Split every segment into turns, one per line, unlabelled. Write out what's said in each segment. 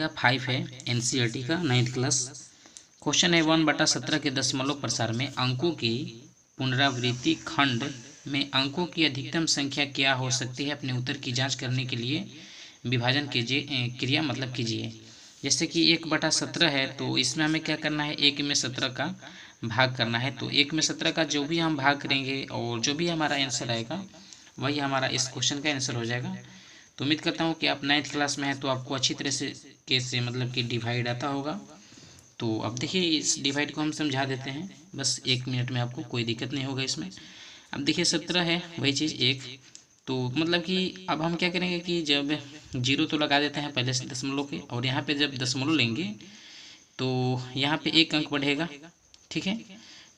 का 5 है एनसीईआरटी का 9th क्लास। क्वेश्चन है 1/17 के दशमलव प्रसार में अंकों की पुनरावृत्ति खंड में अंकों की अधिकतम संख्या क्या हो सकती है। अपने उत्तर की जांच करने के लिए विभाजन कीजिए, क्रिया मतलब कीजिए। जैसे कि 1/17 है तो इसमें हमें क्या करना है, 1 में 17 का भाग करना है। तो 1 में 17 का जो भी हम भाग करेंगे और जो भी हमारा आंसर आएगा वही हमारा इस क्वेश्चन का आंसर हो जाएगा। तो उम्मीद करता हूँ कि आप 9th क्लास में हैं तो आपको अच्छी तरह से कैसे मतलब कि डिवाइड आता होगा। तो अब देखिए इस डिवाइड को हम समझा देते हैं, बस 1 मिनट में, आपको कोई दिक्कत नहीं होगा इसमें। अब देखिए 17 है वही चीज़ 1, तो मतलब कि अब हम क्या करेंगे कि जब 0 तो लगा देते हैं पहले से दशमलव के, और यहाँ पे जब दशमलव लेंगे तो यहाँ पे 1 अंक बढ़ेगा। ठीक है,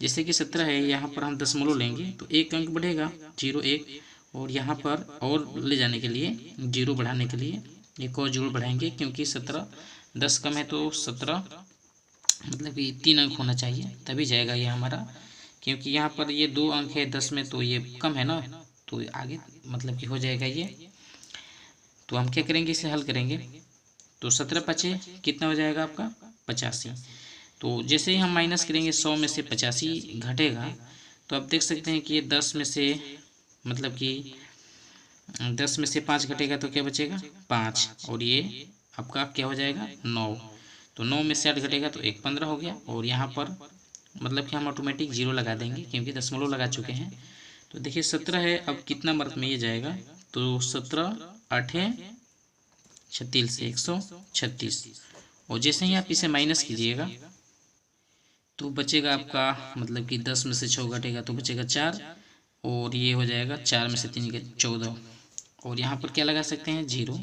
जैसे कि 17 है, यहाँ पर हम दशमलव लेंगे तो 1 अंक बढ़ेगा, 0 1, और यहाँ पर और ले जाने के लिए 0 बढ़ाने के लिए एक और 0 बढ़ाएंगे, क्योंकि 17 10 कम है तो 17 मतलब कि 3 अंक होना चाहिए तभी जाएगा ये हमारा, क्योंकि यहाँ पर ये 2 अंक है 10 में तो ये कम है ना, तो आगे मतलब कि हो जाएगा ये। तो हम क्या करेंगे, इसे हल करेंगे तो 17 पचे कितना हो जाएगा आपका 85। तो जैसे ही हम माइनस करेंगे 100 में से 85 घटेगा, तो आप देख सकते हैं कि ये 10 में से मतलब कि 10 में से 5 घटेगा तो क्या बचेगा 5, और ये आपका क्या हो जाएगा 9। तो 9 में से 8 घटेगा तो 1 15 हो गया, और यहाँ पर मतलब कि हम ऑटोमेटिक 0 लगा देंगे क्योंकि दशमलव लगा चुके हैं। तो देखिए 17 है, अब कितना वर्ग में ये जाएगा, तो 17 8 36 से 136, और जैसे ही आप इसे माइनस कीजिएगा तो बचेगा आपका मतलब कि 10 में से 6 घटेगा तो बचेगा 4, और ये हो जाएगा 4 में से 3 के 14, और यहाँ पर क्या लगा सकते हैं 0,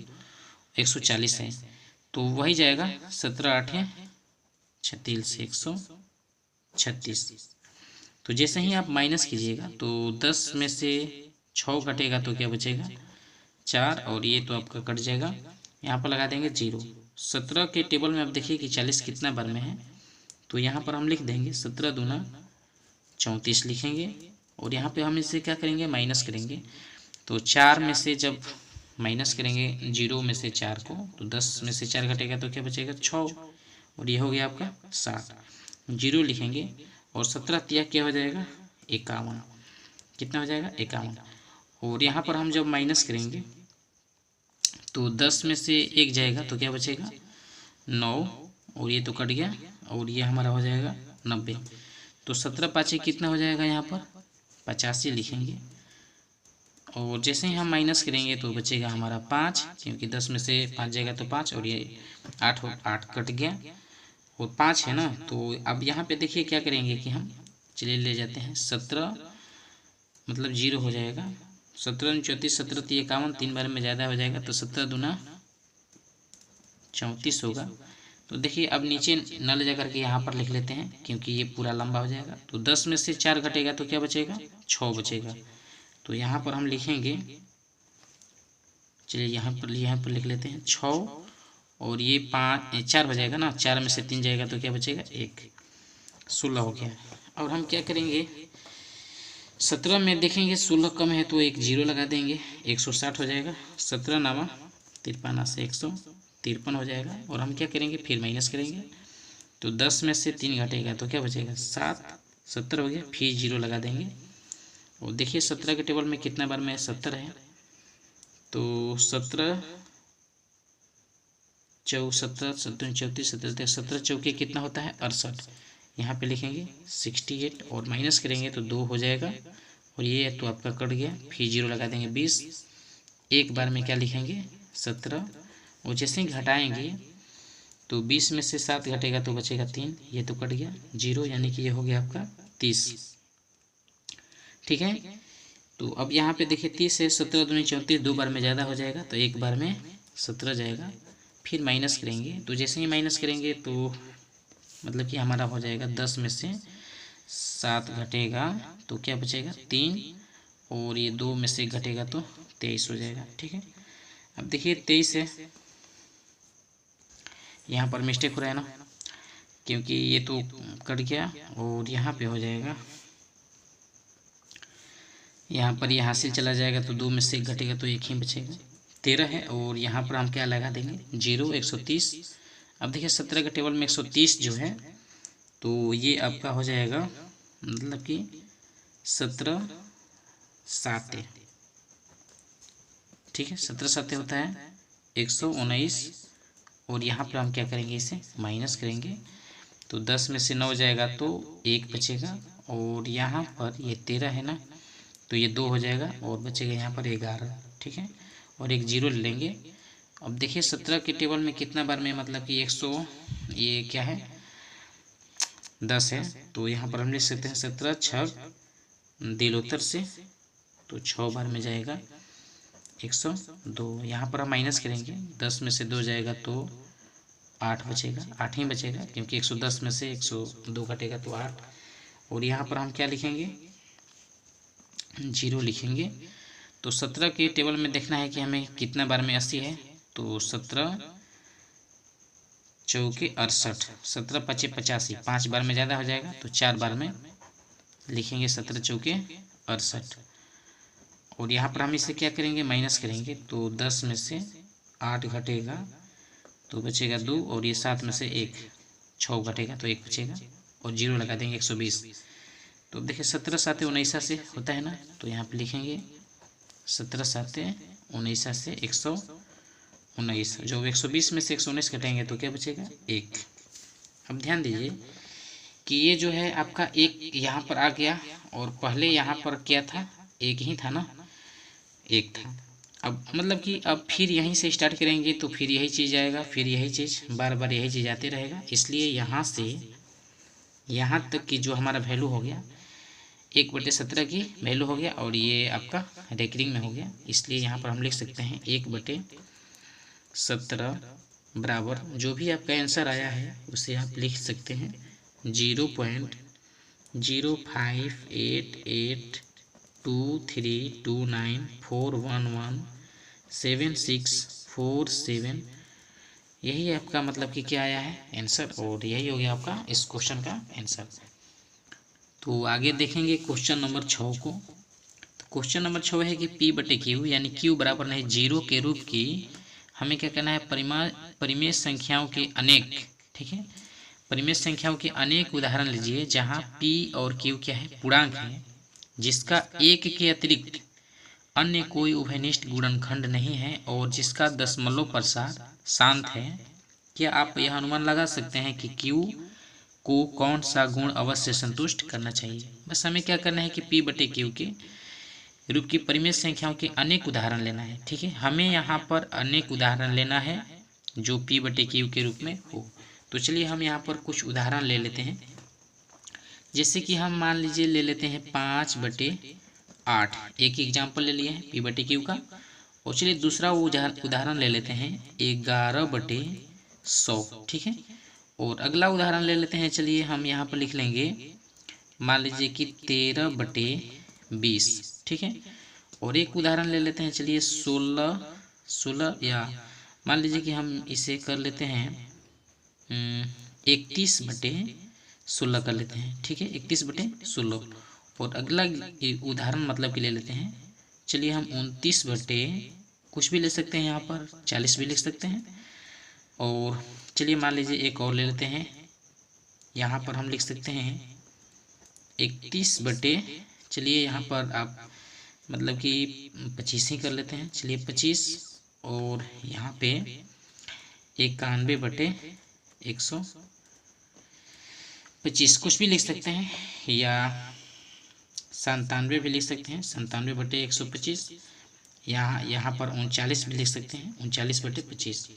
140 है तो वही जाएगा 17 8 36 से 136। तो जैसे ही आप माइनस कीजिएगा तो 10 में से 6 घटेगा तो क्या बचेगा 4, और ये तो आपका कट जाएगा, यहाँ पर लगा देंगे 0। 17 के टेबल में आप देखिए कि 40 कितना बार में है, तो यहाँ पर हम लिख देंगे 17 दूना 34 लिखेंगे, और यहाँ पे हम इसे क्या करेंगे माइनस करेंगे। तो 4 में से जब माइनस करेंगे 0 में से 4 को, तो 10 में से 4 घटेगा तो क्या बचेगा 6, और ये हो गया आपका 7, 0 लिखेंगे, और 17 तिया क्या हो जाएगा 51, कितना हो जाएगा 51, और यहाँ पर हम जब माइनस करेंगे तो 10 में से 1 जाएगा तो क्या बचेगा 9, और ये तो कट गया, और ये हमारा हो जाएगा 90। तो 17 पाँचे कितना हो जाएगा, यहाँ पर 85 लिखेंगे, और जैसे ही हम माइनस करेंगे तो बचेगा हमारा 5, क्योंकि 10 में से 5 जाएगा तो 5, और ये 8 कट गया और 5 है ना। तो अब यहाँ पे देखिए क्या करेंगे कि हम चलिए ले जाते हैं 17 मतलब 0 हो जाएगा, 17 34 17 51, 3 बार में ज़्यादा हो जाएगा तो 17 दूना 34 होगा। तो देखिए अब नीचे न ले जा करके यहाँ पर लिख लेते हैं क्योंकि ये पूरा लंबा हो जाएगा। तो 10 में से 4 घटेगा तो क्या बचेगा 6 बचेगा, तो यहाँ पर हम लिखेंगे, चलिए यहाँ पर लिख लेते हैं 6, और ये 4 हो जाएगा ना, 4 में से 3 जाएगा तो क्या बचेगा 1, 16 हो गया। और हम क्या करेंगे 17 में देखेंगे 16 कम है तो एक 0 लगा देंगे, 160 हो जाएगा, 17 नामा 53 से 153 हो जाएगा, और हम क्या करेंगे फिर माइनस करेंगे तो 10 में से 3 घटेगा तो क्या बचेगा 7, 70 हो गया, फिर 0 लगा देंगे। और देखिए 17 के टेबल में कितना बार में 70 है, तो 17 17 34 17 चौके कितना होता है 68, यहाँ पे लिखेंगे 68, और माइनस करेंगे तो 2 हो जाएगा, और ये तो आपका कट गया, फिर 0 लगा देंगे 20, एक बार में क्या लिखेंगे 17, और जैसे ही घटाएंगे तो 20 में से 7 घटेगा तो बचेगा 3, ये तो कट गया 0, यानी कि ये हो गया आपका 30। ठीक है, तो अब यहाँ पे देखिए 30 है, 17 दूनी 34, 2 बार में ज़्यादा हो जाएगा तो एक बार में 17 जाएगा, फिर माइनस करेंगे तो जैसे ही माइनस करेंगे तो मतलब कि हमारा हो जाएगा 10 में से 7 घटेगा तो क्या बचेगा 3, और ये 2 में से घटेगा तो 23 हो जाएगा। ठीक है, अब देखिए 23 है, यहाँ पर मिस्टेक हो रहा है ना, क्योंकि ये तो कट गया, और यहाँ पे हो जाएगा, यहाँ पर ये हासिल चला जाएगा तो 2 में से घटेगा तो एक ही बचेगा, 13 है, और यहाँ पर हम क्या लगा देंगे 0, 130, अब देखिए 17 के टेबल में 130 जो है तो ये आपका हो जाएगा मतलब कि 17 साते, ठीक है, 17 साते होता है 119। और यहाँ पर हम क्या करेंगे, इसे माइनस करेंगे तो 10 में से 9 जाएगा तो 1 बचेगा। और यहाँ पर ये 13 है ना, तो ये 2 हो जाएगा और बचेगा यहाँ पर 11, ठीक है, और एक जीरो ले लेंगे। अब देखिए 17 के टेबल में कितना बार में मतलब कि 100 ये क्या है 10 है, तो यहाँ पर हम लिख सकते हैं 17 छग दिलोत्तर से, तो 6 बार में जाएगा 102। यहाँ पर हम माइनस करेंगे, 10 में से 2 जाएगा तो 8 बचेगा, 8 ही बचेगा क्योंकि 110 में से 102 घटेगा तो 8। और यहाँ पर हम क्या लिखेंगे, जीरो लिखेंगे। तो 17 के टेबल में देखना है कि हमें कितना बार में 80 है, तो 17 चौके 68, 17 पचे 85, 5 बार में ज़्यादा हो जाएगा तो 4 बार में लिखेंगे 17 चौके 68। और यहाँ पर हम इसे क्या करेंगे, माइनस करेंगे तो 10 में से 8 घटेगा तो बचेगा 2, और ये 7 में से 1 6 घटेगा तो 1 बचेगा और जीरो लगा देंगे 120। तो देखिए 17 साते 19 से होता है ना, तो यहाँ पे लिखेंगे 17 साते 19 से 119, जो 120 में से 119 घटाएंगे तो क्या बचेगा 1। अब ध्यान दीजिए कि ये जो है आपका एक यहाँ पर आ गया और पहले यहाँ पर क्या था, एक ही था ना, एक था। अब मतलब कि अब फिर यहीं से स्टार्ट करेंगे तो फिर यही चीज़ आएगा, फिर यही चीज़ बार बार यही चीज़ आते रहेगा। इसलिए यहाँ से यहाँ तक की जो हमारा वैल्यू हो गया 1/17 की वैल्यू हो गया और ये आपका रेकरिंग में हो गया। इसलिए यहाँ पर हम लिख सकते हैं 1/17 बराबर जो भी आपका आंसर आया है उसे आप लिख सकते हैं 0.058882329411767। यही आपका मतलब कि क्या आया है आंसर, और यही हो गया आपका इस क्वेश्चन का आंसर। तो आगे देखेंगे क्वेश्चन नंबर 6 को। तो क्वेश्चन नंबर 6 है कि P/Q यानी Q बराबर नहीं 0 के रूप की हमें क्या करना है, परिमेय संख्याओं के अनेक, ठीक है, परिमेय संख्याओं के अनेक उदाहरण लीजिए जहां P और Q क्या है, पूर्णांक है, जिसका एक के अतिरिक्त अन्य कोई उभयनिष्ठ गुणनखंड नहीं है और जिसका दशमलव प्रसार शांत है। क्या आप यह अनुमान लगा सकते हैं कि Q को कौन सा गुण अवश्य संतुष्ट करना चाहिए। बस हमें क्या करना है कि P/Q के रूप की परिमेय संख्याओं के अनेक उदाहरण लेना है, ठीक है, हमें यहाँ पर अनेक उदाहरण लेना है जो P/Q के रूप में हो। तो चलिए हम यहाँ पर कुछ उदाहरण ले लेते हैं, जैसे कि हम मान लीजिए ले लेते हैं 5/8, एक एग्जाम्पल ले लिए हैं P/Q का। और चलिए दूसरा उदाहरण ले लेते हैं 11/100, ठीक है। और अगला उदाहरण ले लेते हैं, चलिए हम यहाँ पर लिख लेंगे मान लीजिए कि 13/20, ठीक है। और एक उदाहरण ले लेते हैं, चलिए 16 या मान लीजिए कि हम इसे कर लेते हैं 31/16 कर लेते हैं, ठीक है, 31/16। और अगला उदाहरण मतलब कि ले लेते हैं, चलिए हम 29/ कुछ भी ले सकते हैं, यहाँ पर 40 भी लिख सकते हैं। और चलिए मान लीजिए एक और ले लेते हैं, यहाँ पर हम लिख सकते हैं 31/ चलिए यहाँ पर आप मतलब कि 25 ही कर लेते हैं, चलिए 25। और यहाँ पे 91/125 कुछ भी लिख सकते हैं, या 97 भी लिख सकते हैं, 97/125। यहाँ पर 39 भी लिख सकते हैं, 39/25।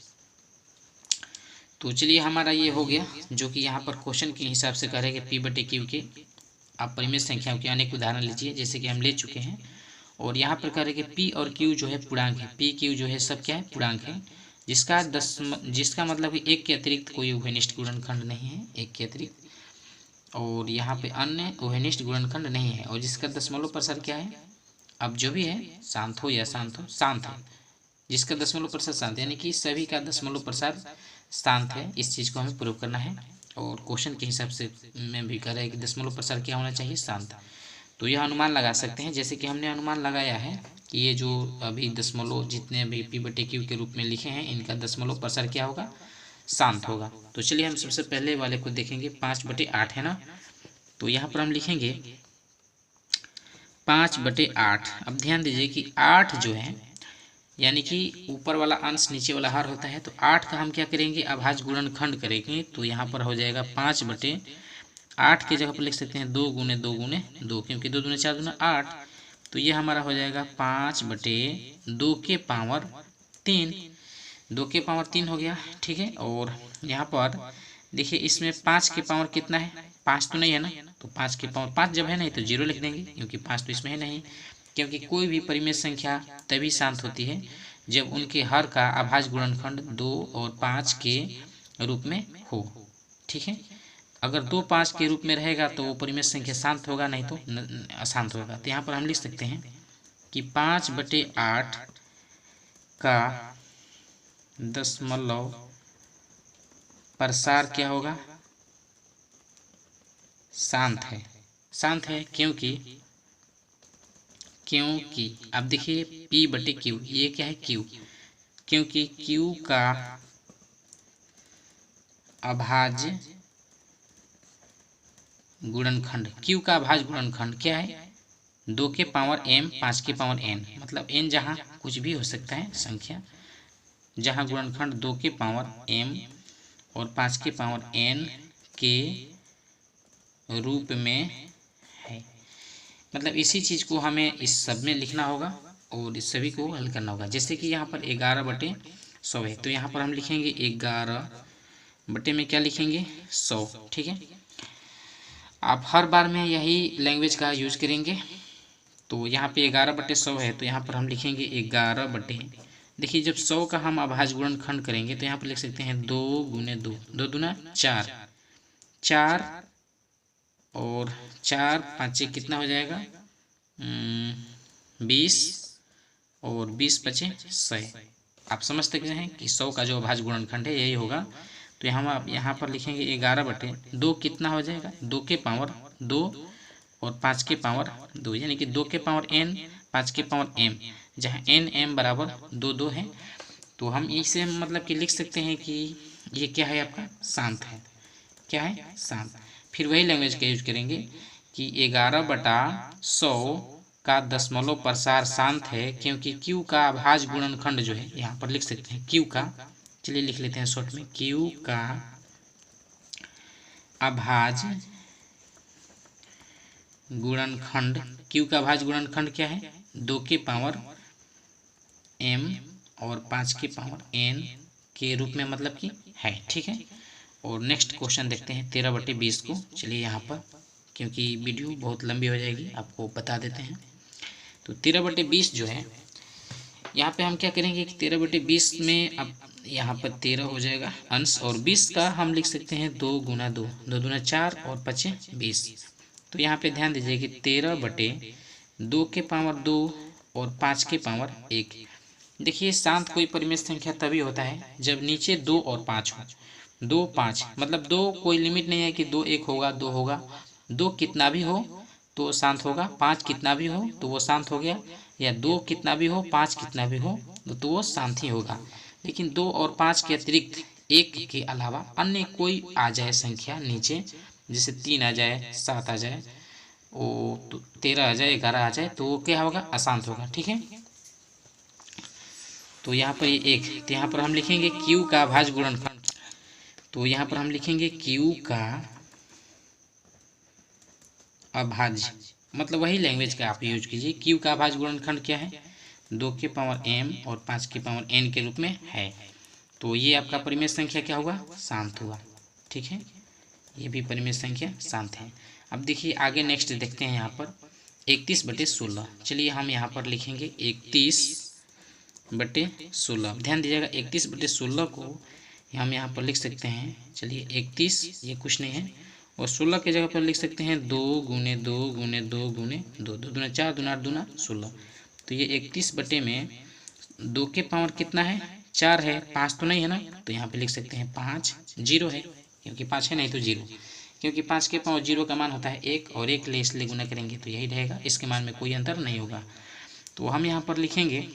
तो चलिए हमारा ये हो गया, जो कि यहाँ पर क्वेश्चन के हिसाब से कह रहे हैं कि P/Q के आप परिमेय संख्याओं के अनेक उदाहरण लीजिए, जैसे कि हम ले चुके हैं। और यहाँ पर कह रहे हैं कि P और Q जो है पूर्णांक है, P/Q जो है सब क्या है, पूर्णांक है, जिसका मतलब कि एक के अतिरिक्त कोई उभयनिष्ठ गुणनखंड नहीं है, एक के अतिरिक्त। और यहाँ पे अन्य उभयनिष्ठ गुणनखंड नहीं है और जिसका दशमलव प्रसार क्या है, अब जो भी है शांत हो या शांत हो, शांत है, जिसका दशमलव प्रसार शांत, यानी कि सभी का दशमलव प्रसार शांत है। इस चीज़ को हमें प्रूव करना है और क्वेश्चन के हिसाब से मैं भी कह रहा है कि दशमलव प्रसार क्या होना चाहिए, शांत। तो यह अनुमान लगा सकते हैं, जैसे कि हमने अनुमान लगाया है कि ये जो अभी दशमलव जितने अभी P/Q के रूप में लिखे हैं इनका दशमलव प्रसार क्या होगा, शांत होगा। तो चलिए हम सबसे पहले वाले को देखेंगे, 5/8 है ना। तो यहाँ पर हम लिखेंगे 5/8। अब ध्यान दीजिए कि 8 जो है यानी कि ऊपर वाला अंश नीचे वाला हर होता है, तो 8 का हम क्या करेंगे, अभाज्य गुणनखंड करेंगे। तो यहाँ पर हो जाएगा 5/8 की जगह पर लिख सकते हैं 2 गुने 2 गुने 2, क्योंकि 2 दूने 4 दूना 8। तो ये हमारा हो जाएगा 5/2 के पावर 3, 2 के पावर 3 हो गया, ठीक है। और यहाँ पर देखिए इसमें 5 के पावर कितना है, 5 तो नहीं है ना, तो 5 के पावर 5 जब है नहीं तो 0 लिख देंगे, क्योंकि 5 तो इसमें है नहीं। क्योंकि कोई भी परिमेय संख्या तभी शांत होती है जब उनके हर का अभाज्य गुणनखंड 2 और 5 के रूप में हो, ठीक है। अगर 2 5 के रूप में रहेगा तो वो परिमेय संख्या शांत होगा, नहीं तो अशांत होगा। तो यहाँ पर हम लिख सकते हैं कि 5/8 का दशमलव प्रसार क्या होगा, शांत है। शांत है क्योंकि अब देखिए P/Q, ये क्या है, Q, क्योंकि Q का अभाज्य गुणनखंड, Q का अभाज्य गुणनखंड क्या है, 2 के पावर m 5 के पावर n, मतलब n जहाँ कुछ भी हो सकता है संख्या, जहाँ गुणनखंड 2 के पावर m और 5 के पावर n के रूप में है। मतलब इसी चीज़ को हमें इस सब में लिखना होगा और इस सभी को हल करना होगा। जैसे कि यहाँ पर 11/100 है, तो यहाँ पर हम लिखेंगे 11 बटे में क्या लिखेंगे, 100, ठीक है। आप हर बार में यही लैंग्वेज का यूज करेंगे। तो यहाँ पे 11/100 है, तो यहाँ पर हम लिखेंगे 11 बटे, देखिए जब 100 का हम अभाज्य गुणनखंड करेंगे तो यहाँ पर लिख सकते हैं 2 गुने 2, 2 दूना 4, 4 और 4 5 कितना हो जाएगा, 20 और 20 5 100। आप समझ सकते हैं कि 100 का जो अभाज्य गुणनखंड है यही होगा। तो हम यहाँ पर लिखेंगे 11/2 कितना हो जाएगा, 2 के पावर 2 और 5 के पावर 2, यानी कि 2 के पावर n 5 के पावर m, जहाँ n m बराबर 2 2 है। तो हम इसे मतलब कि लिख सकते हैं कि ये क्या है, आपका शांत है। क्या है, शांत। फिर वही लैंग्वेज का यूज करेंगे कि 11/100 का दशमलव प्रसार शांत है क्योंकि Q का अभाज्य गुणनखंड जो है, यहाँ पर लिख सकते हैं Q का, चलिए लिख लेते हैं शॉर्ट में, Q का अभाज्य गुणनखंड, Q का अभाज्य गुणनखंड क्या है, 2 के पावर m और 5 के पावर n के रूप में मतलब कि है, ठीक है। और नेक्स्ट क्वेश्चन देखते हैं 13/20 को। चलिए यहाँ पर, क्योंकि वीडियो बहुत लंबी हो जाएगी, आपको बता देते हैं। तो 13/20 जो है, यहाँ पे हम क्या करेंगे कि 13/20 में अब यहाँ पर 13 हो जाएगा अंश, और 20 का हम लिख सकते हैं 2 गुना 2, 2 दूना 4 और 5 20। तो यहाँ पे ध्यान दीजिए कि 13/2 के पावर 2 और 5 के पावर 1। देखिए शांत कोई परिमेय संख्या तभी होता है जब नीचे 2 और 5 हो। 2 5 मतलब 2 कोई लिमिट नहीं है कि 2 1 होगा 2 होगा, 2 कितना भी हो तो शांत होगा, 5 कितना भी हो तो वो शांत हो गया, या 2 कितना भी हो 5 कितना भी हो तो वो शांत ही होगा। लेकिन 2 और 5 के अतिरिक्त 1 के अलावा अन्य कोई आ जाए संख्या नीचे, जैसे 3 आ जाए, 7 आ जाए, वो तो 13 आ जाए, 11 आ जाए, तो वो क्या होगा, अशांत होगा, ठीक है। तो यहाँ पर ये 1, तो यहाँ पर हम लिखेंगे Q का अभाज्य गुणनखंड, तो यहाँ पर हम लिखेंगे Q का अभाज्य, मतलब वही लैंग्वेज का आप यूज कीजिए। Q का अभाज्य गुणनखंड क्या है, 2 के पावर m और 5 के पावर n के रूप में है। तो ये आपका परिमेय संख्या क्या हुआ, शांत हुआ, ठीक है। ये भी परिमेय संख्या शांत है। अब देखिए आगे नेक्स्ट देखते हैं यहाँ पर 31/16। चलिए हम यहाँ पर लिखेंगे 31/16। ध्यान दीजिएगा 31/16 को हम यहाँ पर लिख सकते हैं, चलिए 31 ये कुछ नहीं है, और 16 की जगह पर लिख सकते हैं 2 गुने 2 गुने 2 गुने 2, 2 दूना 4, दूना 8 दूना 16। तो ये 31 में 2 के पावर कितना है, 4 है, 5 तो नहीं है ना, तो यहाँ पे लिख सकते हैं 5, 0 है क्योंकि 5 है नहीं तो 0, क्योंकि 5 के पावर 0 का मान होता है 1 और 1 ले इसलिए गुना करेंगे तो यही रहेगा, इसके मान में कोई अंतर नहीं होगा। तो हम यहाँ पर लिखेंगे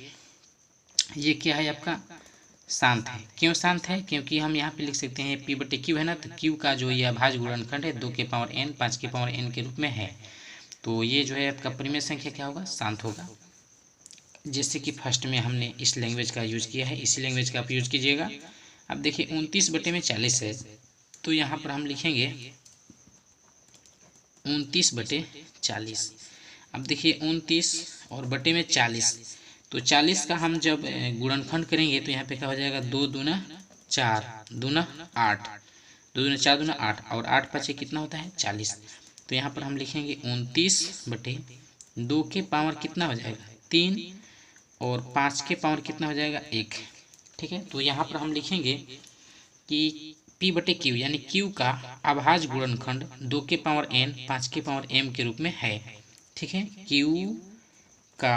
ये क्या है आपका शांत है। क्यों शांत है? क्योंकि हम यहाँ पे लिख सकते हैं p बटे क्यू है ना, तो क्यू का जो ये अभाज्य गुणनखंड है 2 के पावर n 5 के पावर n के रूप में है, तो ये जो है आपका परिमेय संख्या क्या होगा? शांत होगा। जैसे कि फर्स्ट में हमने इस लैंग्वेज का यूज किया है, इसी लैंग्वेज का आप यूज कीजिएगा। अब देखिए 29 बटे में 40 है, तो यहाँ पर हम लिखेंगे 29 बटे 40। अब देखिए 29 और बटे में 40, तो 40 का हम जब गुणनखंड करेंगे तो यहाँ पे क्या हो जाएगा? 2 दूना 4, दूना 8, 2 दूना 4 दूना 8, और 8 पचे कितना होता है? 40। तो यहाँ पर हम लिखेंगे 29 बटे 2 के पावर कितना हो जाएगा? 3, और 5 के पावर कितना हो जाएगा? 1। ठीक है, तो यहाँ पर हम लिखेंगे कि p बटे क्यू यानी q का अभाज्य गुणनखंड 2 के पावर n 5 के पावर m के रूप में है। ठीक है, q का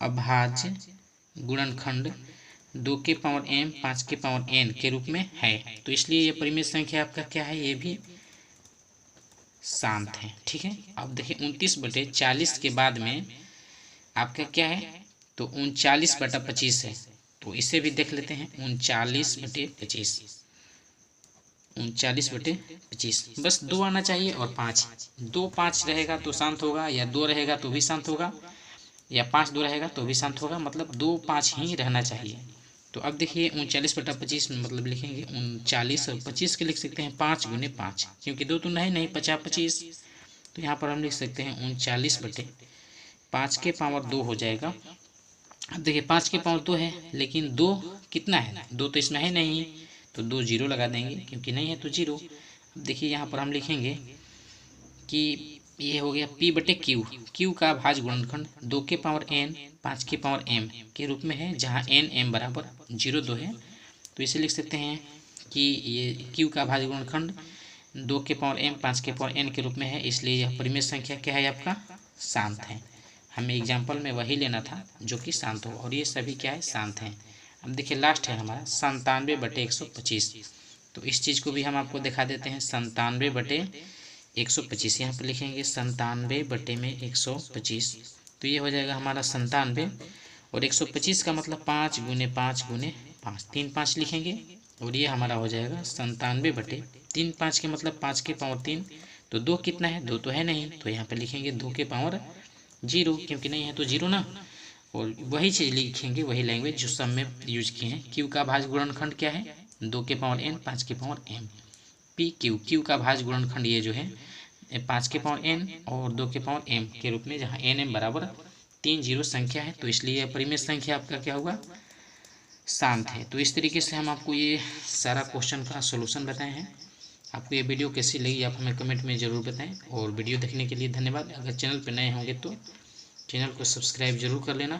अभाज्य गुणनखंड 2 के पावर m 5 के पावर n के रूप में है, तो इसलिए ये परिमेय संख्या आपका क्या है? ये भी शांत है। ठीक है, अब देखिए 29 बटे 40 के बाद में आपका क्या है? तो 39 बटा 25 है, तो इसे भी देख लेते हैं। 39 बटे 25, 39 बटे 25, बस 2 आना चाहिए और 5, 2 5 रहेगा तो शांत होगा, या 2 रहेगा तो भी शांत होगा, या 5 2 रहेगा तो भी शांत होगा, मतलब 2 5 ही रहना चाहिए। तो अब देखिए 39 बटा 25 में मतलब लिखेंगे 39, और 25 के लिख सकते हैं 5 गुने 5, क्योंकि 2 तो नहीं 50 25, तो यहाँ पर हम लिख सकते हैं 39 बटे 5 के पावर 2 हो जाएगा। अब देखिए 5 के पावर 2 है, लेकिन 2 कितना है? 2 तो इसमें है नहीं, तो 2 जीरो लगा देंगे, क्योंकि नहीं है तो जीरो। अब देखिए यहाँ पर हम लिखेंगे कि ये हो गया p बटे क्यू, क्यू का अभाज्य गुणनखंड 2 के पावर n 5 के पावर m के रूप में है, जहाँ n m बराबर 0 2 है, तो इसे लिख सकते हैं कि ये q का अभाज्य गुणनखंड 2 के पावर m 5 के पावर n के रूप में है, इसलिए यह परिमेय संख्या क्या है? आपका शांत है। हमें एग्जाम्पल में वही लेना था जो कि शांत हो, और ये सभी क्या है? शांत हैं। अब देखिए लास्ट है हमारा 97 बटे 125, तो इस चीज़ को भी हम आपको दिखा देते हैं। 97 बटे 125 यहाँ पर लिखेंगे 97 बटे में 125, तो ये हो जाएगा हमारा 97, और 125 का मतलब 5 गुने 5 गुने 5, 3 5 लिखेंगे, और ये हमारा हो जाएगा 97 बटे 3 5 के मतलब 5 के पावर 3, तो 2 कितना है? 2 तो है नहीं, तो यहाँ पर लिखेंगे 2 के पावर 0, क्योंकि नहीं है तो 0 ना, और वही चीज़ लिखेंगे, वही लैंग्वेज जो सब में यूज किए हैं। क्यू का अभाज्य गुणनखंड क्या है? 2 के पावर n 5 के power m, P Q, Q का अभाज्य गुणनखंड ये जो है 5 के पावर n और 2 के पावर m के रूप में, जहाँ n m बराबर 3 जीरो संख्या है, तो इसलिए परिमेय संख्या आपका क्या होगा? शांत है। तो इस तरीके से हम आपको ये सारा क्वेश्चन का सोल्यूशन बताए हैं। आपको ये वीडियो कैसी लगी आप हमें कमेंट में ज़रूर बताएं, और वीडियो देखने के लिए धन्यवाद। अगर चैनल पर नए होंगे तो चैनल को सब्सक्राइब जरूर कर लेना।